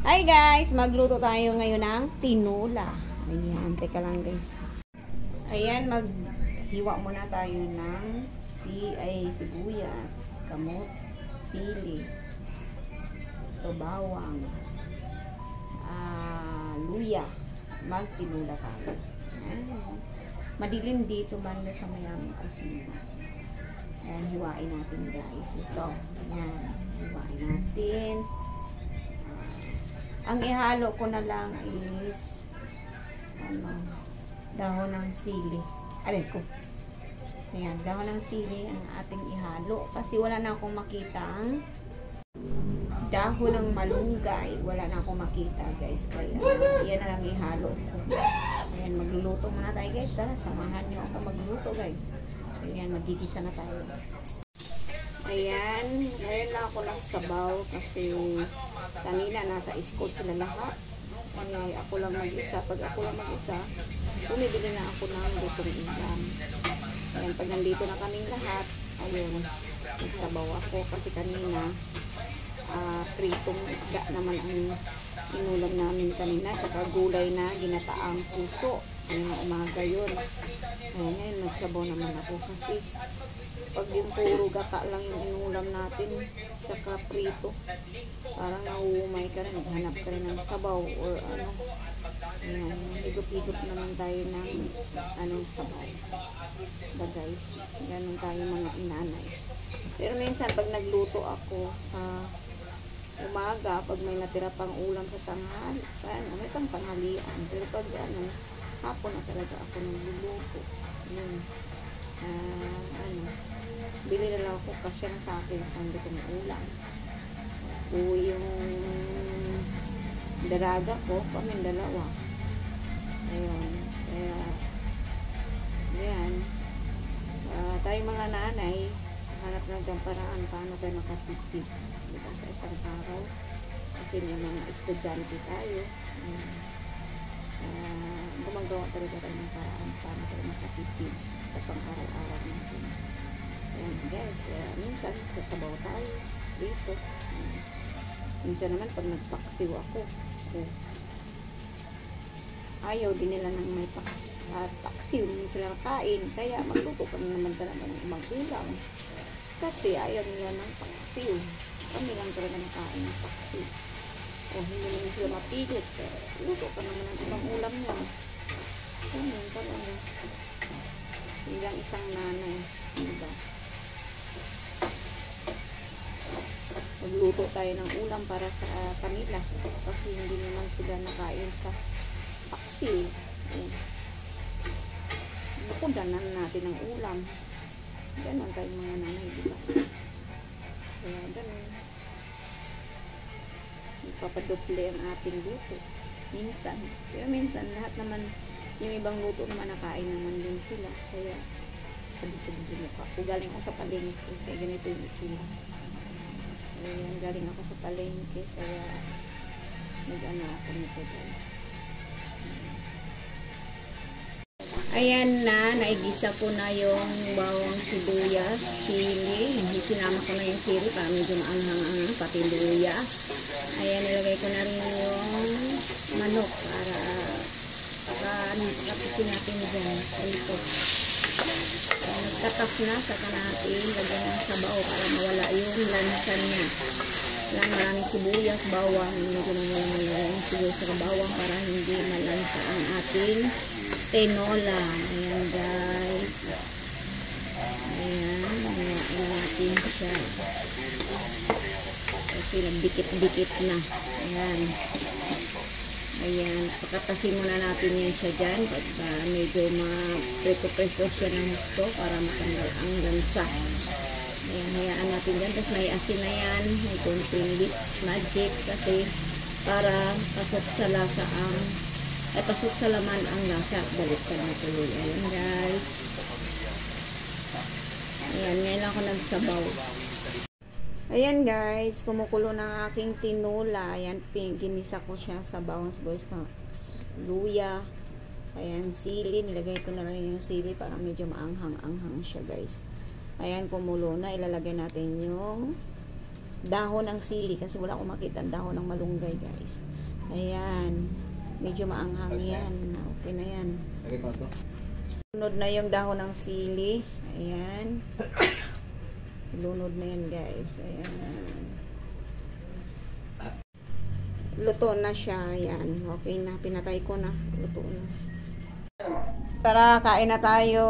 Hi guys! Magluto tayo ngayon ng tinola. Ayan, teka lang guys. Ayan, maghiwa muna tayo ng sibuyas, kamot, sili, bawang, luya. Magtinola tayo. Ayan. Madilim dito banda sa mayaming kusina. Ayan, hiwain natin guys. Ito. Ayan, hiwain natin. Ang ihalo ko na lang is dahon ng sili. Alin ko. Ayan, dahon ng sili ang ating ihalo. Kasi wala na akong makitang dahon ng malunggay. Wala na akong makita guys. Kaya yan na lang ihalo ko. Ayan, magluluto muna tayo guys. Tara, samahan nyo ako magluto guys. Ayan, magigisa na tayo. Ayan, ngayon lang ako lang sabaw kasi kanina nasa school sila lahat. Kaya ako lang mag-isa. Pag ako lang mag-isa, bumibili na ako ng lutong ulam. Ayan, pag nandito na kaming lahat, ayun, nagsabaw ako kasi kanina pritong isda naman ang inulam namin kanina. Tsaka gulay na ginataang puso. Ayun, umaga yun. Ayan, ngayon nagsabaw naman ako kasi pag yung puro gata lang yung inulam natin tsaka prito, parang nauumay ka rin, maghanap ka rin ng sabaw or ano. Ayan, higop-higop naman tayo ng anong sabaw. Ba guys, ganun tayo mga inanay. Pero minsan pag nagluto ako sa umaga, pag may natira pang ulam sa tanghali, may pang tanghalian. Pero pag hapon na talaga ako nagluluto. Yun. Bili na lang ako kasi na sa akin sa hindi ko na ulam. O yung daraga ko, kaming dalawa. Ayun. Kaya, ayan. Tayo mga nanay, hanap lang ng paraan paano tayo makatipid. Diba sa isang araw. Kasi may mga estudyante tayo. Gumagawa talaga tayo ng paraan paano tayo makatipid sa pang-araw-araw natin. Ayan guys, minsan sasabaw tayo dito. Minsan naman pag nagpaksiw ako, ayaw din nila ng may paksiw, hindi sila kain. Kaya magluto pa naman talaga ng ibang ulam. Kasi ayaw nila ng paksiw. Kami lang talaga nakain ng paksiw. O hindi naman sila mapilit. Luto pa naman ng ibang ulam nyo. Ganyan talaga. Hindi lang isang nanay. Diba? Magluto tayo ng ulam para sa kanila kasi hindi naman sila nakain sa paksiw. Bukudanan natin ng ulam. Ganon tayo mga nanay, diba? Kaya ganon. Ipapadoble ang ating luto. Minsan. Pero minsan lahat naman yung ibang luto naman nakain naman din sila. Kaya sabit-sabit din ako. Galing ako sa palengke. Kaya ganito yung itsura. Ayan, galing ako sa palengke. Kaya nag-ano ako nito guys. Ayan na, naigisa ko na yung bawang sibuyas, sili. Sinama ko na yung sili para medyo maanghang-anghang, pati luya. Ayan, nilagay ko na rin yung manok para kapisin natin dyan. Ito. Nagkatas na, saka natin lagyan ng sabaw para mawala yung lansa niya. Ayan, maraming sibuyas, bawang. Medyo nawala yung sibuyas sa bawang para hindi malansa ang ating tinola. Ayan guys. Ayan, nawala natin siya. Kasi nagdikit-dikit na. Ayan. Ayan, pakatasin muna natin yan siya dyan. Pagka medyo ma-preto-preto siya ng gusto para matanggal ang lansa. Ayan, hayaan natin dyan. Tapos may asin na yan. May konting magic kasi para pasok sa lasa pasok sa laman ang lasa. Baliktad na tuloy. Ayan guys. Ayan, ngayon lang ako nagsabaw. Ayan guys, kumukulo na aking tinola. Ayan, ginisa ko siya sa bawang sibuyas, luya. Ayan, sili. Nilagay ko na rin yung sili para medyo maanghang-anghang siya guys. Ayan, kumulo na. Ilalagay natin yung dahon ng sili kasi wala akong makita ang dahon ng malunggay, guys. Ayan. Medyo maanghang yan. Okay na yan. Lunod na yung dahon ng sili. Ayan. Lunod na yan, guys. Ayan. Luto na siya. Ayan. Okay na. Pinatay ko na. Luto na. Tara, kain na tayo.